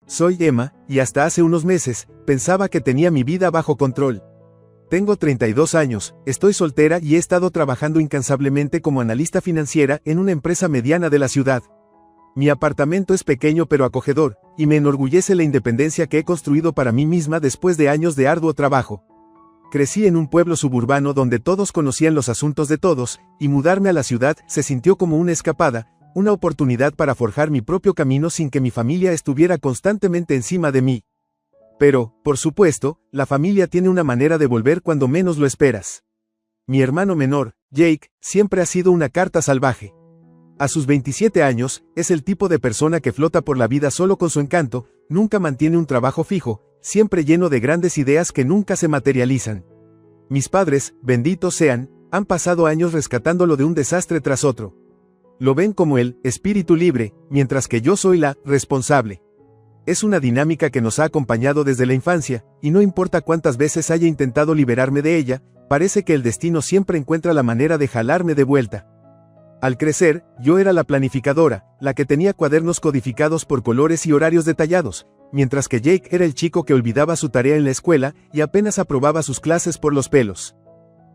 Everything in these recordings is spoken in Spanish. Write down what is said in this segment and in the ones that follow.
Soy Emma, y hasta hace unos meses, pensaba que tenía mi vida bajo control. Tengo 32 años, estoy soltera y he estado trabajando incansablemente como analista financiera en una empresa mediana de la ciudad. Mi apartamento es pequeño pero acogedor, y me enorgullece la independencia que he construido para mí misma después de años de arduo trabajo. Crecí en un pueblo suburbano donde todos conocían los asuntos de todos, y mudarme a la ciudad se sintió como una escapada, una oportunidad para forjar mi propio camino sin que mi familia estuviera constantemente encima de mí. Pero, por supuesto, la familia tiene una manera de volver cuando menos lo esperas. Mi hermano menor, Jake, siempre ha sido una carta salvaje. A sus 27 años, es el tipo de persona que flota por la vida solo con su encanto, nunca mantiene un trabajo fijo, siempre lleno de grandes ideas que nunca se materializan. Mis padres, benditos sean, han pasado años rescatándolo de un desastre tras otro. Lo ven como el espíritu libre, mientras que yo soy la responsable. Es una dinámica que nos ha acompañado desde la infancia, y no importa cuántas veces haya intentado liberarme de ella, parece que el destino siempre encuentra la manera de jalarme de vuelta. Al crecer, yo era la planificadora, la que tenía cuadernos codificados por colores y horarios detallados, mientras que Jake era el chico que olvidaba su tarea en la escuela y apenas aprobaba sus clases por los pelos.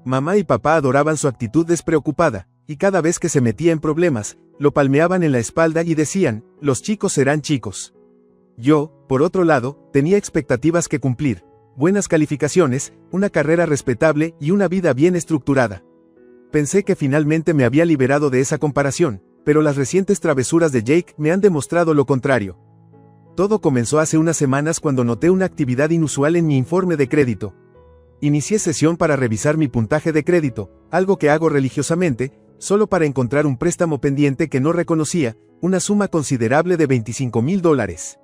Mamá y papá adoraban su actitud despreocupada, y cada vez que se metía en problemas, lo palmeaban en la espalda y decían, los chicos serán chicos. Yo, por otro lado, tenía expectativas que cumplir, buenas calificaciones, una carrera respetable y una vida bien estructurada. Pensé que finalmente me había liberado de esa comparación, pero las recientes travesuras de Jake me han demostrado lo contrario. Todo comenzó hace unas semanas cuando noté una actividad inusual en mi informe de crédito. Inicié sesión para revisar mi puntaje de crédito, algo que hago religiosamente, solo para encontrar un préstamo pendiente que no reconocía, una suma considerable de $25,000.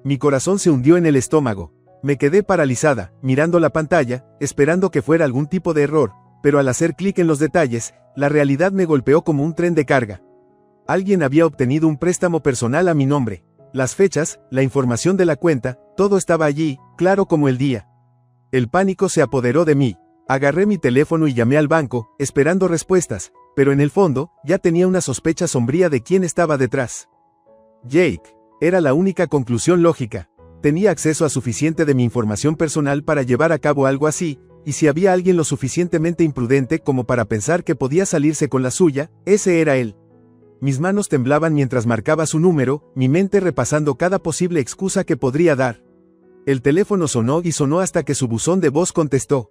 Mi corazón se hundió en el estómago. Me quedé paralizada, mirando la pantalla, esperando que fuera algún tipo de error, pero al hacer clic en los detalles, la realidad me golpeó como un tren de carga. Alguien había obtenido un préstamo personal a mi nombre. Las fechas, la información de la cuenta, todo estaba allí, claro como el día. El pánico se apoderó de mí. Agarré mi teléfono y llamé al banco, esperando respuestas, pero en el fondo, ya tenía una sospecha sombría de quién estaba detrás. Jake. Era la única conclusión lógica. Tenía acceso a suficiente de mi información personal para llevar a cabo algo así, y si había alguien lo suficientemente imprudente como para pensar que podía salirse con la suya, ese era él. Mis manos temblaban mientras marcaba su número, mi mente repasando cada posible excusa que podría dar. El teléfono sonó y sonó hasta que su buzón de voz contestó.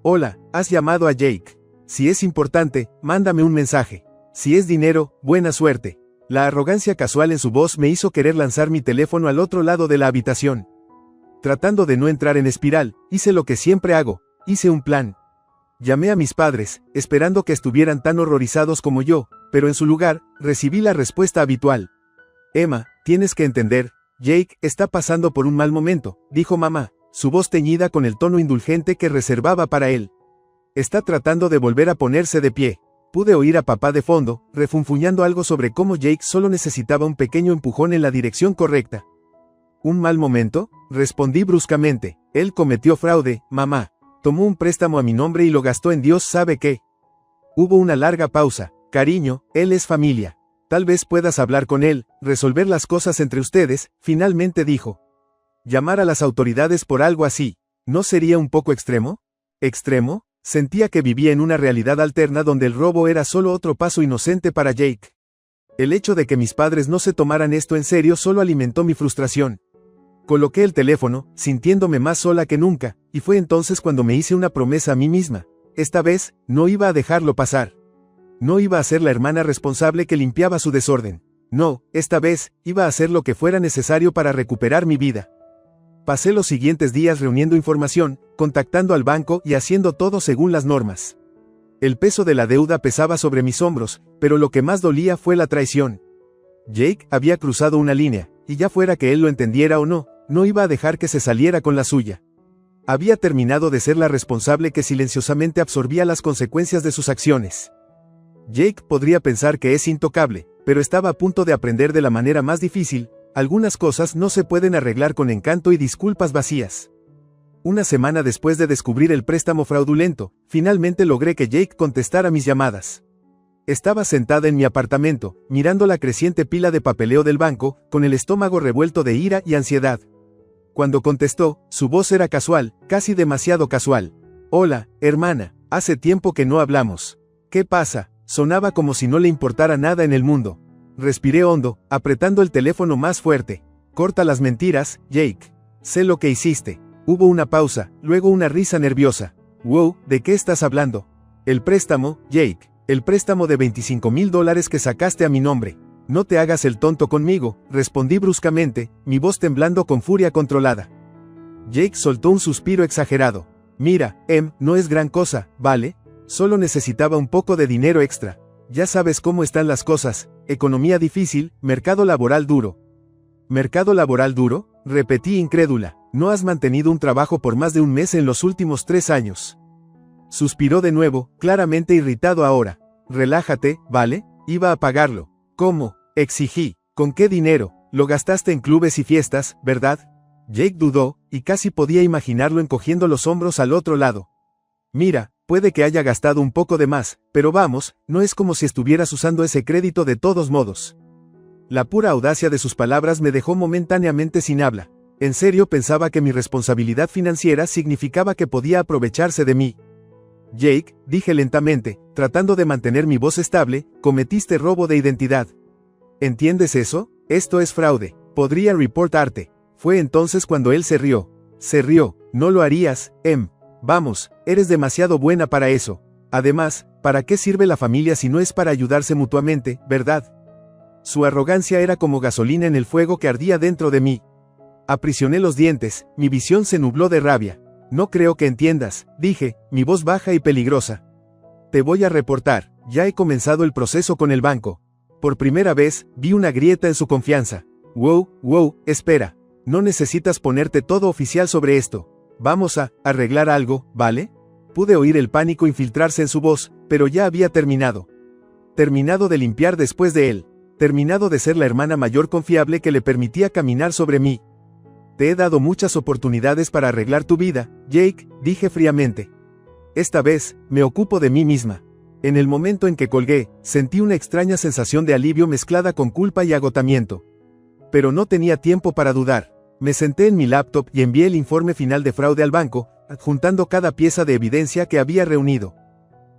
Hola, has llamado a Jake. Si es importante, mándame un mensaje. Si es dinero, buena suerte. La arrogancia casual en su voz me hizo querer lanzar mi teléfono al otro lado de la habitación. Tratando de no entrar en espiral, hice lo que siempre hago, hice un plan. Llamé a mis padres, esperando que estuvieran tan horrorizados como yo, pero en su lugar, recibí la respuesta habitual. Emma, tienes que entender, Jake está pasando por un mal momento, dijo mamá, su voz teñida con el tono indulgente que reservaba para él. Está tratando de volver a ponerse de pie. Pude oír a papá de fondo, refunfuñando algo sobre cómo Jake solo necesitaba un pequeño empujón en la dirección correcta. ¿Un mal momento? Respondí bruscamente. Él cometió fraude, mamá. Tomó un préstamo a mi nombre y lo gastó en Dios sabe qué. Hubo una larga pausa. Cariño, él es familia. Tal vez puedas hablar con él, resolver las cosas entre ustedes, finalmente dijo. Llamar a las autoridades por algo así, ¿no sería un poco extremo? ¿Extremo? Sentía que vivía en una realidad alterna donde el robo era solo otro paso inocente para Jake. El hecho de que mis padres no se tomaran esto en serio solo alimentó mi frustración. Coloqué el teléfono, sintiéndome más sola que nunca, y fue entonces cuando me hice una promesa a mí misma. Esta vez, no iba a dejarlo pasar. No iba a ser la hermana responsable que limpiaba su desorden. No, esta vez, iba a hacer lo que fuera necesario para recuperar mi vida. Pasé los siguientes días reuniendo información, contactando al banco y haciendo todo según las normas. El peso de la deuda pesaba sobre mis hombros, pero lo que más dolía fue la traición. Jake había cruzado una línea, y ya fuera que él lo entendiera o no, no iba a dejar que se saliera con la suya. Había terminado de ser la responsable que silenciosamente absorbía las consecuencias de sus acciones. Jake podría pensar que es intocable, pero estaba a punto de aprender de la manera más difícil. Algunas cosas no se pueden arreglar con encanto y disculpas vacías. Una semana después de descubrir el préstamo fraudulento, finalmente logré que Jake contestara mis llamadas. Estaba sentada en mi apartamento, mirando la creciente pila de papeleo del banco, con el estómago revuelto de ira y ansiedad. Cuando contestó, su voz era casual, casi demasiado casual. Hola, hermana, hace tiempo que no hablamos. ¿Qué pasa? Sonaba como si no le importara nada en el mundo. Respiré hondo, apretando el teléfono más fuerte. Corta las mentiras, Jake. Sé lo que hiciste. Hubo una pausa, luego una risa nerviosa. Wow, ¿de qué estás hablando? El préstamo, Jake. El préstamo de $25,000 que sacaste a mi nombre. No te hagas el tonto conmigo, respondí bruscamente, mi voz temblando con furia controlada. Jake soltó un suspiro exagerado. Mira, no es gran cosa, ¿vale? Solo necesitaba un poco de dinero extra. Ya sabes cómo están las cosas, economía difícil, mercado laboral duro. ¿Mercado laboral duro? Repetí incrédula. No has mantenido un trabajo por más de un mes en los últimos 3 años. Suspiró de nuevo, claramente irritado ahora. Relájate, ¿vale? Iba a pagarlo. ¿Cómo? Exigí. ¿Con qué dinero? Lo gastaste en clubes y fiestas, ¿verdad? Jake dudó, y casi podía imaginarlo encogiendo los hombros al otro lado. Mira, puede que haya gastado un poco de más, pero vamos, no es como si estuvieras usando ese crédito de todos modos. La pura audacia de sus palabras me dejó momentáneamente sin habla. En serio pensaba que mi responsabilidad financiera significaba que podía aprovecharse de mí. Jake, dije lentamente, tratando de mantener mi voz estable, cometiste robo de identidad. ¿Entiendes eso? Esto es fraude. Podría reportarte. Fue entonces cuando él se rió. Se rió. No lo harías, Vamos, eres demasiado buena para eso. Además, ¿para qué sirve la familia si no es para ayudarse mutuamente, verdad? Su arrogancia era como gasolina en el fuego que ardía dentro de mí. Aprisioné los dientes, mi visión se nubló de rabia. No creo que entiendas, dije, mi voz baja y peligrosa. Te voy a reportar, ya he comenzado el proceso con el banco. Por primera vez, vi una grieta en su confianza. Wow, espera. No necesitas ponerte todo oficial sobre esto. Vamos a arreglar algo, ¿vale? Pude oír el pánico infiltrarse en su voz, pero ya había terminado. Terminado de limpiar después de él. Terminado de ser la hermana mayor confiable que le permitía caminar sobre mí. Te he dado muchas oportunidades para arreglar tu vida, Jake, dije fríamente. Esta vez, me ocupo de mí misma. En el momento en que colgué, sentí una extraña sensación de alivio mezclada con culpa y agotamiento. Pero no tenía tiempo para dudar. Me senté en mi laptop y envié el informe final de fraude al banco, adjuntando cada pieza de evidencia que había reunido.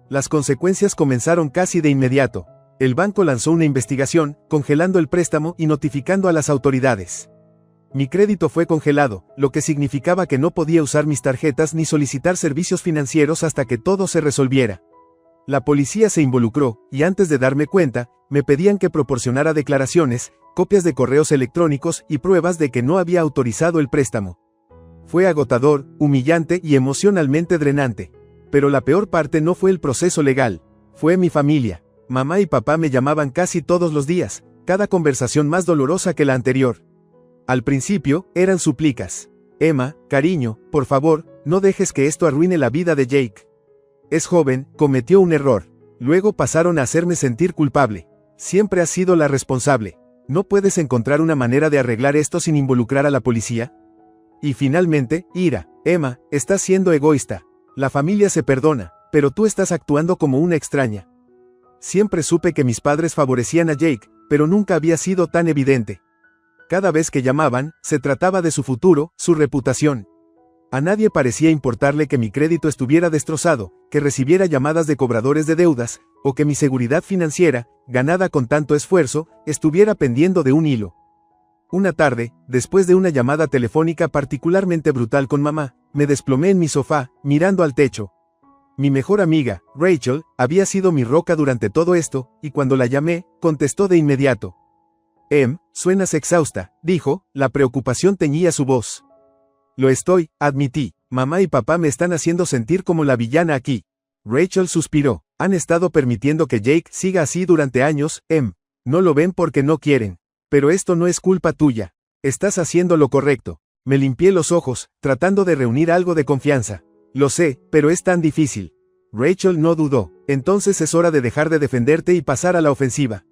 Las consecuencias comenzaron casi de inmediato. El banco lanzó una investigación, congelando el préstamo y notificando a las autoridades. Mi crédito fue congelado, lo que significaba que no podía usar mis tarjetas ni solicitar servicios financieros hasta que todo se resolviera. La policía se involucró, y antes de darme cuenta, me pedían que proporcionara declaraciones, copias de correos electrónicos y pruebas de que no había autorizado el préstamo. Fue agotador, humillante y emocionalmente drenante. Pero la peor parte no fue el proceso legal, fue mi familia. Mamá y papá me llamaban casi todos los días, cada conversación más dolorosa que la anterior. Al principio, eran súplicas. Emma, cariño, por favor, no dejes que esto arruine la vida de Jake. Es joven, cometió un error. Luego pasaron a hacerme sentir culpable. Siempre has sido la responsable. ¿No puedes encontrar una manera de arreglar esto sin involucrar a la policía? Y finalmente, ira. Emma, estás siendo egoísta. La familia se perdona, pero tú estás actuando como una extraña. Siempre supe que mis padres favorecían a Jake, pero nunca había sido tan evidente. Cada vez que llamaban, se trataba de su futuro, su reputación. A nadie parecía importarle que mi crédito estuviera destrozado, que recibiera llamadas de cobradores de deudas, o que mi seguridad financiera, ganada con tanto esfuerzo, estuviera pendiendo de un hilo. Una tarde, después de una llamada telefónica particularmente brutal con mamá, me desplomé en mi sofá, mirando al techo. Mi mejor amiga, Rachel, había sido mi roca durante todo esto, y cuando la llamé, contestó de inmediato. Suenas exhausta, dijo, la preocupación teñía su voz. Lo estoy, admití. Mamá y papá me están haciendo sentir como la villana aquí. Rachel suspiró. Han estado permitiendo que Jake siga así durante años, No lo ven porque no quieren. Pero esto no es culpa tuya. Estás haciendo lo correcto. Me limpié los ojos, tratando de reunir algo de confianza. Lo sé, pero es tan difícil. Rachel no dudó. Entonces es hora de dejar de defenderte y pasar a la ofensiva.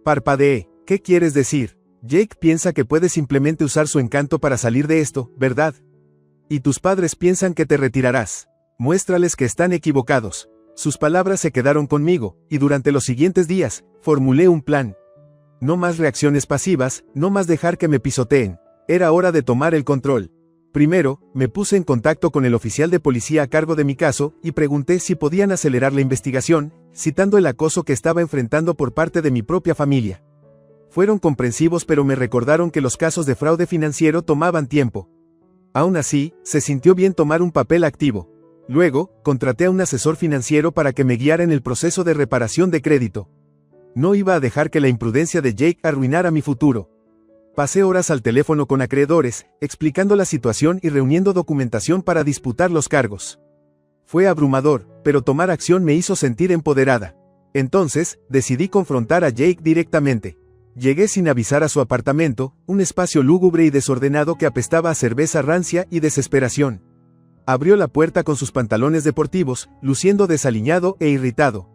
Parpadeé. ¿Qué quieres decir? Jake piensa que puede simplemente usar su encanto para salir de esto, ¿verdad? Y tus padres piensan que te retirarás. Muéstrales que están equivocados. Sus palabras se quedaron conmigo, y durante los siguientes días, formulé un plan. No más reacciones pasivas, no más dejar que me pisoteen. Era hora de tomar el control. Primero, me puse en contacto con el oficial de policía a cargo de mi caso y pregunté si podían acelerar la investigación, citando el acoso que estaba enfrentando por parte de mi propia familia. Fueron comprensivos, pero me recordaron que los casos de fraude financiero tomaban tiempo. Aún así, se sintió bien tomar un papel activo. Luego, contraté a un asesor financiero para que me guiara en el proceso de reparación de crédito. No iba a dejar que la imprudencia de Jake arruinara mi futuro. Pasé horas al teléfono con acreedores, explicando la situación y reuniendo documentación para disputar los cargos. Fue abrumador, pero tomar acción me hizo sentir empoderada. Entonces, decidí confrontar a Jake directamente. Llegué sin avisar a su apartamento, un espacio lúgubre y desordenado que apestaba a cerveza rancia y desesperación. Abrió la puerta con sus pantalones deportivos, luciendo desaliñado e irritado.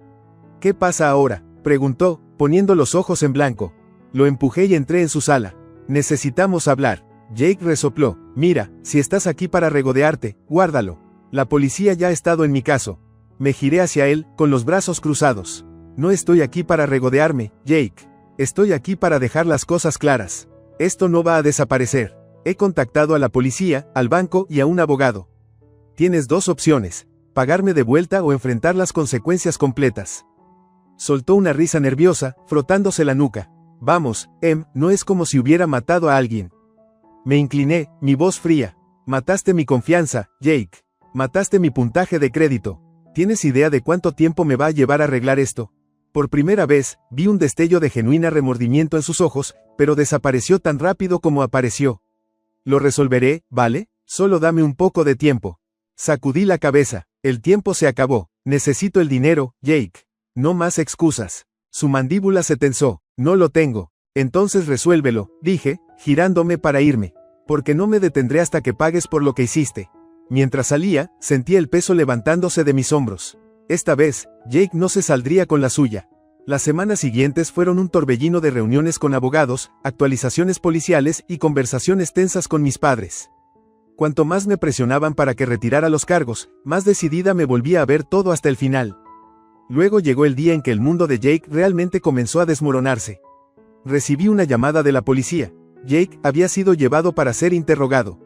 ¿Qué pasa ahora?, preguntó, poniendo los ojos en blanco. Lo empujé y entré en su sala. Necesitamos hablar. Jake resopló. Mira, si estás aquí para regodearte, guárdalo. La policía ya ha estado en mi caso. Me giré hacia él, con los brazos cruzados. No estoy aquí para regodearme, Jake. Estoy aquí para dejar las cosas claras. Esto no va a desaparecer. He contactado a la policía, al banco y a un abogado. Tienes dos opciones: pagarme de vuelta o enfrentar las consecuencias completas. Soltó una risa nerviosa, frotándose la nuca. Vamos, no es como si hubiera matado a alguien. Me incliné, mi voz fría. Mataste mi confianza, Jake. Mataste mi puntaje de crédito. ¿Tienes idea de cuánto tiempo me va a llevar a arreglar esto? Por primera vez, vi un destello de genuina remordimiento en sus ojos, pero desapareció tan rápido como apareció. Lo resolveré, ¿vale? Solo dame un poco de tiempo. Sacudí la cabeza. El tiempo se acabó. Necesito el dinero, Jake. No más excusas. Su mandíbula se tensó. No lo tengo. Entonces resuélvelo, dije, girándome para irme. Porque no me detendré hasta que pagues por lo que hiciste. Mientras salía, sentí el peso levantándose de mis hombros. Esta vez, Jake no se saldría con la suya. Las semanas siguientes fueron un torbellino de reuniones con abogados, actualizaciones policiales y conversaciones tensas con mis padres. Cuanto más me presionaban para que retirara los cargos, más decidida me volvía a ver todo hasta el final. Luego llegó el día en que el mundo de Jake realmente comenzó a desmoronarse. Recibí una llamada de la policía. Jake había sido llevado para ser interrogado.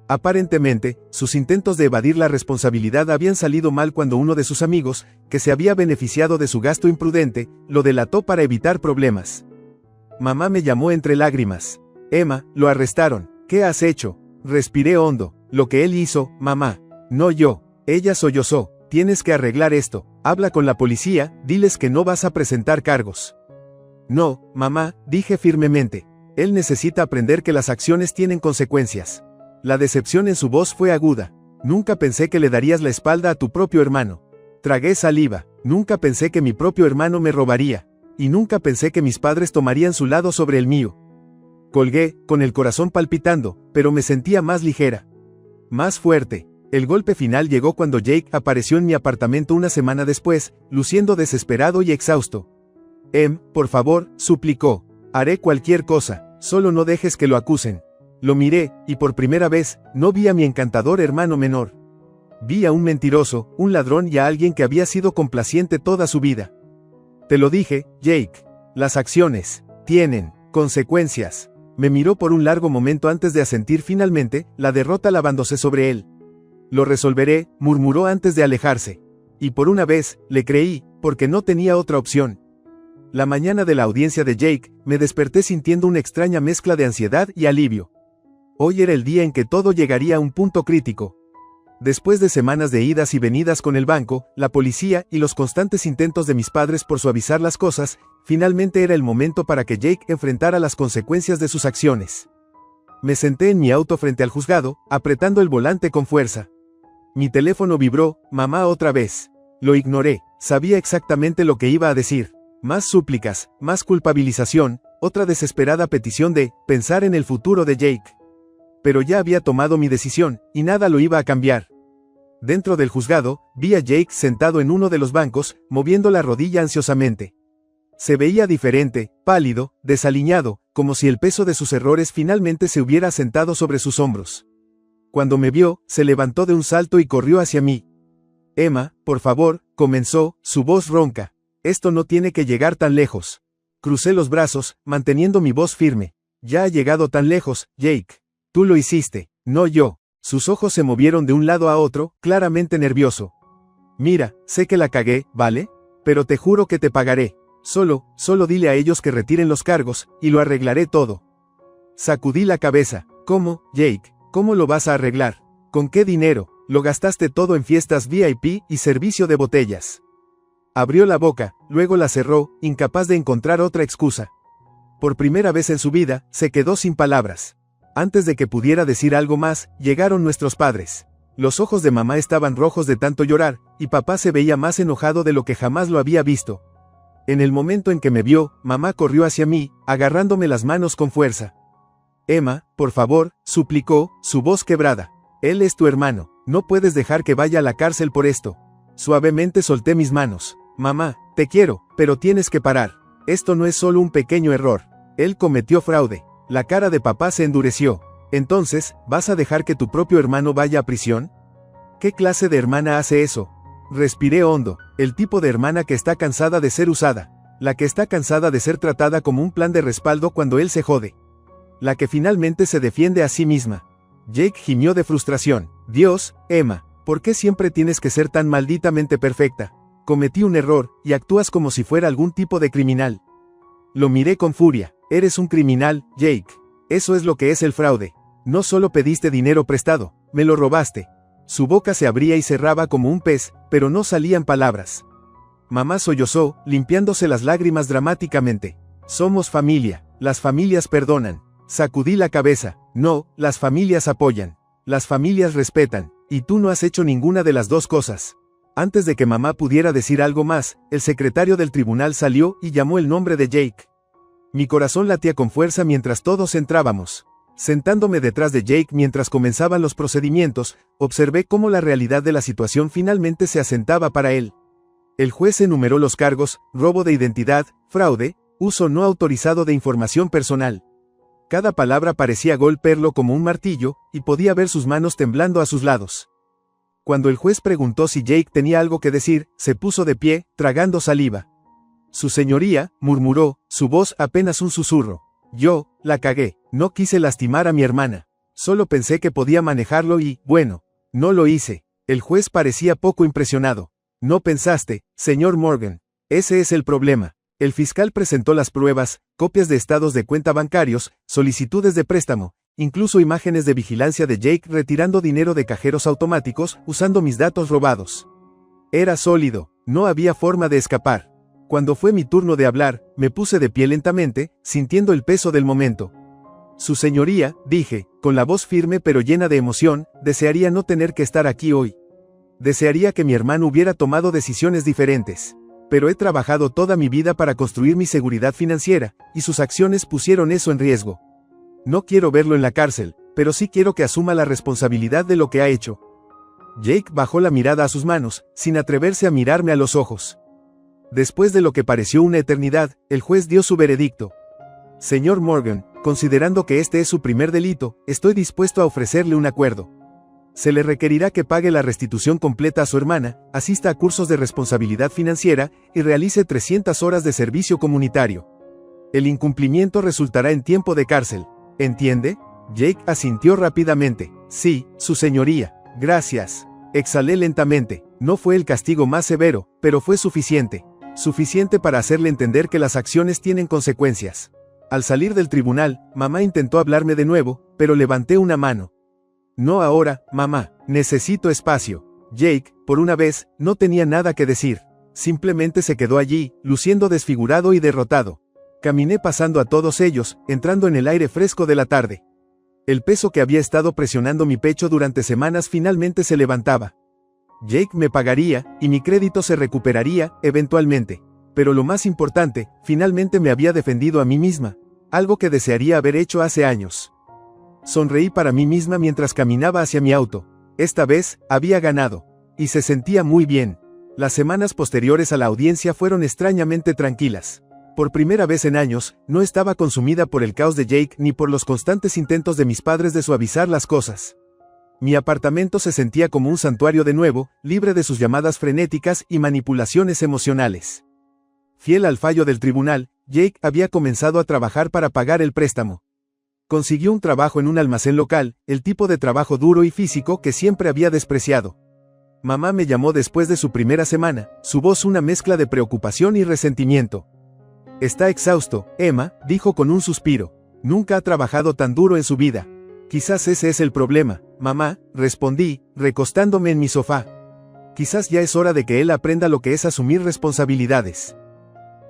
Aparentemente, sus intentos de evadir la responsabilidad habían salido mal cuando uno de sus amigos, que se había beneficiado de su gasto imprudente, lo delató para evitar problemas. Mamá me llamó entre lágrimas. Emma, lo arrestaron. ¿Qué has hecho? Respiré hondo. Lo que él hizo, mamá. No yo. Ella sollozó. Tienes que arreglar esto. Habla con la policía, diles que no vas a presentar cargos. No, mamá, dije firmemente. Él necesita aprender que las acciones tienen consecuencias. La decepción en su voz fue aguda. Nunca pensé que le darías la espalda a tu propio hermano. Tragué saliva. Nunca pensé que mi propio hermano me robaría. Y nunca pensé que mis padres tomarían su lado sobre el mío. Colgué, con el corazón palpitando, pero me sentía más ligera. Más fuerte. El golpe final llegó cuando Jake apareció en mi apartamento una semana después, luciendo desesperado y exhausto. Por favor, suplicó. Haré cualquier cosa, solo no dejes que lo acusen. Lo miré, y por primera vez, no vi a mi encantador hermano menor. Vi a un mentiroso, un ladrón y a alguien que había sido complaciente toda su vida. Te lo dije, Jake. Las acciones tienen consecuencias. Me miró por un largo momento antes de asentir finalmente, la derrota lavándose sobre él. Lo resolveré, murmuró antes de alejarse. Y por una vez, le creí, porque no tenía otra opción. La mañana de la audiencia de Jake, me desperté sintiendo una extraña mezcla de ansiedad y alivio. Hoy era el día en que todo llegaría a un punto crítico. Después de semanas de idas y venidas con el banco, la policía y los constantes intentos de mis padres por suavizar las cosas, finalmente era el momento para que Jake enfrentara las consecuencias de sus acciones. Me senté en mi auto frente al juzgado, apretando el volante con fuerza. Mi teléfono vibró, mamá otra vez. Lo ignoré, sabía exactamente lo que iba a decir. Más súplicas, más culpabilización, otra desesperada petición de pensar en el futuro de Jake. Pero ya había tomado mi decisión, y nada lo iba a cambiar. Dentro del juzgado, vi a Jake sentado en uno de los bancos, moviendo la rodilla ansiosamente. Se veía diferente, pálido, desaliñado, como si el peso de sus errores finalmente se hubiera asentado sobre sus hombros. Cuando me vio, se levantó de un salto y corrió hacia mí. Emma, por favor, comenzó, su voz ronca. Esto no tiene que llegar tan lejos. Crucé los brazos, manteniendo mi voz firme. Ya ha llegado tan lejos, Jake. Tú lo hiciste, no yo. Sus ojos se movieron de un lado a otro, claramente nervioso. Mira, sé que la cagué, ¿vale? Pero te juro que te pagaré. Solo dile a ellos que retiren los cargos, y lo arreglaré todo. Sacudí la cabeza. ¿Cómo, Jake? ¿Cómo lo vas a arreglar? ¿Con qué dinero? Lo gastaste todo en fiestas VIP y servicio de botellas. Abrió la boca, luego la cerró, incapaz de encontrar otra excusa. Por primera vez en su vida, se quedó sin palabras. Antes de que pudiera decir algo más, llegaron nuestros padres. Los ojos de mamá estaban rojos de tanto llorar, y papá se veía más enojado de lo que jamás lo había visto. En el momento en que me vio, mamá corrió hacia mí, agarrándome las manos con fuerza. Emma, por favor, suplicó, su voz quebrada. Él es tu hermano, no puedes dejar que vaya a la cárcel por esto. Suavemente solté mis manos. Mamá, te quiero, pero tienes que parar. Esto no es solo un pequeño error. Él cometió fraude. La cara de papá se endureció. Entonces, ¿vas a dejar que tu propio hermano vaya a prisión? ¿Qué clase de hermana hace eso? Respiré hondo. El tipo de hermana que está cansada de ser usada. La que está cansada de ser tratada como un plan de respaldo cuando él se jode. La que finalmente se defiende a sí misma. Jake gimió de frustración. Dios, Emma, ¿por qué siempre tienes que ser tan malditamente perfecta? Cometí un error, y actúas como si fuera algún tipo de criminal. Lo miré con furia. Eres un criminal, Jake. Eso es lo que es el fraude. No solo pediste dinero prestado, me lo robaste. Su boca se abría y cerraba como un pez, pero no salían palabras. Mamá sollozó, limpiándose las lágrimas dramáticamente. Somos familia. Las familias perdonan. Sacudí la cabeza. No, las familias apoyan. Las familias respetan. Y tú no has hecho ninguna de las dos cosas. Antes de que mamá pudiera decir algo más, el secretario del tribunal salió y llamó el nombre de Jake. Mi corazón latía con fuerza mientras todos entrábamos. Sentándome detrás de Jake mientras comenzaban los procedimientos, observé cómo la realidad de la situación finalmente se asentaba para él. El juez enumeró los cargos: robo de identidad, fraude, uso no autorizado de información personal. Cada palabra parecía golpearlo como un martillo, y podía ver sus manos temblando a sus lados. Cuando el juez preguntó si Jake tenía algo que decir, se puso de pie, tragando saliva. Su señoría, murmuró, su voz apenas un susurro. Yo, la cagué, no quise lastimar a mi hermana. Solo pensé que podía manejarlo y, bueno, no lo hice. El juez parecía poco impresionado. No pensaste, señor Morgan. Ese es el problema. El fiscal presentó las pruebas, copias de estados de cuenta bancarios, solicitudes de préstamo, incluso imágenes de vigilancia de Jake retirando dinero de cajeros automáticos, usando mis datos robados. Era sólido, no había forma de escapar. Cuando fue mi turno de hablar, me puse de pie lentamente, sintiendo el peso del momento. Su señoría, dije, con la voz firme pero llena de emoción, desearía no tener que estar aquí hoy. Desearía que mi hermano hubiera tomado decisiones diferentes. Pero he trabajado toda mi vida para construir mi seguridad financiera, y sus acciones pusieron eso en riesgo. No quiero verlo en la cárcel, pero sí quiero que asuma la responsabilidad de lo que ha hecho. Jake bajó la mirada a sus manos, sin atreverse a mirarme a los ojos. Después de lo que pareció una eternidad, el juez dio su veredicto. Señor Morgan, considerando que este es su primer delito, estoy dispuesto a ofrecerle un acuerdo. Se le requerirá que pague la restitución completa a su hermana, asista a cursos de responsabilidad financiera, y realice 300 horas de servicio comunitario. El incumplimiento resultará en tiempo de cárcel. ¿Entiende? Jake asintió rápidamente. Sí, su señoría. Gracias. Exhalé lentamente. No fue el castigo más severo, pero fue suficiente. Suficiente para hacerle entender que las acciones tienen consecuencias. Al salir del tribunal, mamá intentó hablarme de nuevo, pero levanté una mano. No ahora, mamá. Necesito espacio. Jake, por una vez, no tenía nada que decir. Simplemente se quedó allí, luciendo desfigurado y derrotado. Caminé pasando a todos ellos, entrando en el aire fresco de la tarde. El peso que había estado presionando mi pecho durante semanas finalmente se levantaba. Jake me pagaría, y mi crédito se recuperaría, eventualmente. Pero lo más importante, finalmente me había defendido a mí misma, algo que desearía haber hecho hace años. Sonreí para mí misma mientras caminaba hacia mi auto. Esta vez, había ganado. Y se sentía muy bien. Las semanas posteriores a la audiencia fueron extrañamente tranquilas. Por primera vez en años, no estaba consumida por el caos de Jake ni por los constantes intentos de mis padres de suavizar las cosas. Mi apartamento se sentía como un santuario de nuevo, libre de sus llamadas frenéticas y manipulaciones emocionales. Fiel al fallo del tribunal, Jake había comenzado a trabajar para pagar el préstamo. Consiguió un trabajo en un almacén local, el tipo de trabajo duro y físico que siempre había despreciado. Mamá me llamó después de su primera semana, su voz una mezcla de preocupación y resentimiento. Está exhausto, Emma, dijo con un suspiro. Nunca ha trabajado tan duro en su vida. Quizás ese es el problema, mamá, respondí, recostándome en mi sofá. Quizás ya es hora de que él aprenda lo que es asumir responsabilidades.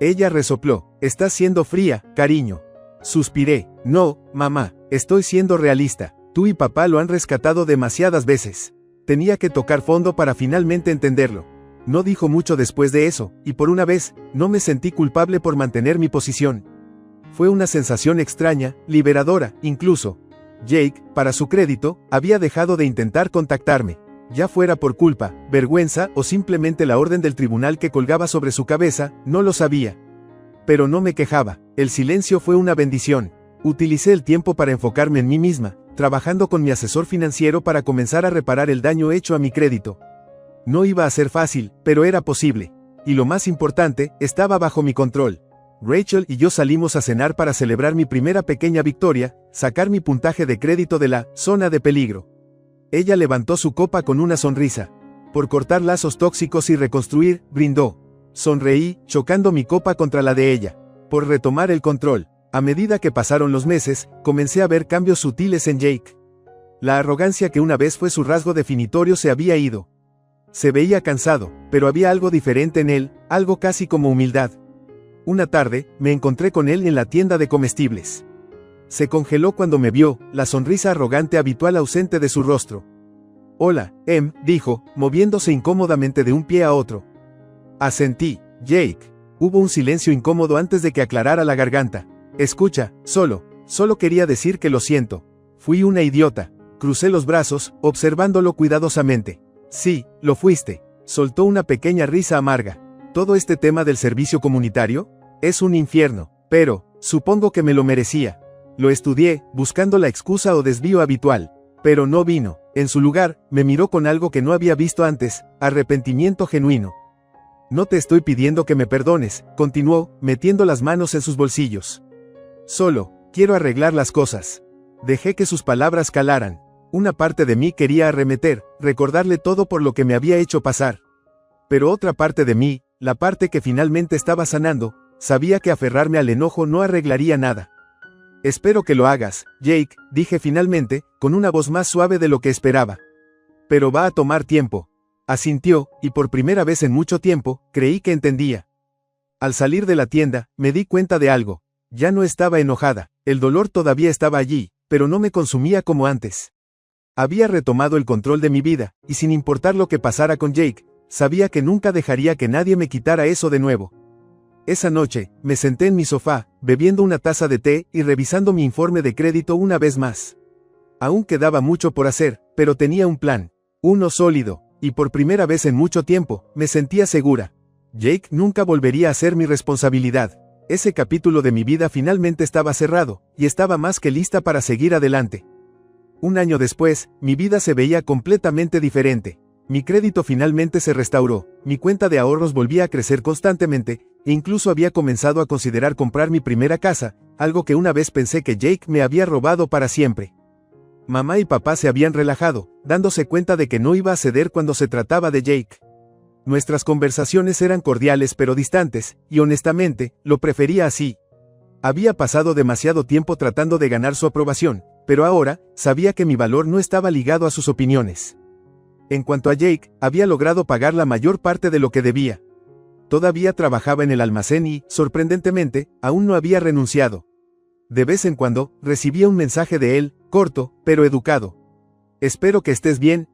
Ella resopló. Estás siendo fría, cariño. Suspiré. No, mamá, estoy siendo realista. Tú y papá lo han rescatado demasiadas veces. Tenía que tocar fondo para finalmente entenderlo. No dijo mucho después de eso, y por una vez, no me sentí culpable por mantener mi posición. Fue una sensación extraña, liberadora, incluso. Jake, para su crédito, había dejado de intentar contactarme. Ya fuera por culpa, vergüenza o simplemente la orden del tribunal que colgaba sobre su cabeza, no lo sabía. Pero no me quejaba, el silencio fue una bendición. Utilicé el tiempo para enfocarme en mí misma, trabajando con mi asesor financiero para comenzar a reparar el daño hecho a mi crédito. No iba a ser fácil, pero era posible. Y lo más importante, estaba bajo mi control. Rachel y yo salimos a cenar para celebrar mi primera pequeña victoria, sacar mi puntaje de crédito de la zona de peligro. Ella levantó su copa con una sonrisa. Por cortar lazos tóxicos y reconstruir, brindó. Sonreí, chocando mi copa contra la de ella. Por retomar el control. A medida que pasaron los meses, comencé a ver cambios sutiles en Jake. La arrogancia que una vez fue su rasgo definitorio se había ido. Se veía cansado, pero había algo diferente en él, algo casi como humildad. Una tarde, me encontré con él en la tienda de comestibles. Se congeló cuando me vio, la sonrisa arrogante habitual ausente de su rostro. Hola, dijo, moviéndose incómodamente de un pie a otro. Asentí. Jake. Hubo un silencio incómodo antes de que aclarara la garganta. Escucha, solo quería decir que lo siento. Fui una idiota. Crucé los brazos, observándolo cuidadosamente. Sí, lo fuiste. Soltó una pequeña risa amarga. Todo este tema del servicio comunitario es un infierno, pero supongo que me lo merecía. Lo estudié, buscando la excusa o desvío habitual, pero no vino. En su lugar, me miró con algo que no había visto antes, arrepentimiento genuino. No te estoy pidiendo que me perdones, continuó, metiendo las manos en sus bolsillos. Solo, quiero arreglar las cosas. Dejé que sus palabras calaran. Una parte de mí quería arremeter, recordarle todo por lo que me había hecho pasar. Pero otra parte de mí, la parte que finalmente estaba sanando, sabía que aferrarme al enojo no arreglaría nada. Espero que lo hagas, Jake, dije finalmente, con una voz más suave de lo que esperaba. Pero va a tomar tiempo. Asintió, y por primera vez en mucho tiempo, creí que entendía. Al salir de la tienda, me di cuenta de algo. Ya no estaba enojada, el dolor todavía estaba allí, pero no me consumía como antes. Había retomado el control de mi vida, y sin importar lo que pasara con Jake, sabía que nunca dejaría que nadie me quitara eso de nuevo. Esa noche, me senté en mi sofá, bebiendo una taza de té y revisando mi informe de crédito una vez más. Aún quedaba mucho por hacer, pero tenía un plan. Uno sólido, y por primera vez en mucho tiempo, me sentía segura. Jake nunca volvería a ser mi responsabilidad. Ese capítulo de mi vida finalmente estaba cerrado, y estaba más que lista para seguir adelante. Un año después, mi vida se veía completamente diferente. Mi crédito finalmente se restauró, mi cuenta de ahorros volvía a crecer constantemente, e incluso había comenzado a considerar comprar mi primera casa, algo que una vez pensé que Jake me había robado para siempre. Mamá y papá se habían relajado, dándose cuenta de que no iba a ceder cuando se trataba de Jake. Nuestras conversaciones eran cordiales pero distantes, y honestamente, lo prefería así. Había pasado demasiado tiempo tratando de ganar su aprobación, pero ahora, sabía que mi valor no estaba ligado a sus opiniones. En cuanto a Jake, había logrado pagar la mayor parte de lo que debía. Todavía trabajaba en el almacén y, sorprendentemente, aún no había renunciado. De vez en cuando, recibía un mensaje de él, corto, pero educado. Espero que estés bien,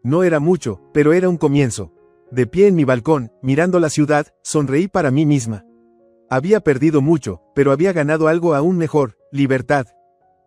No era mucho, pero era un comienzo. De pie en mi balcón, mirando la ciudad, sonreí para mí misma. Había perdido mucho, pero había ganado algo aún mejor, libertad.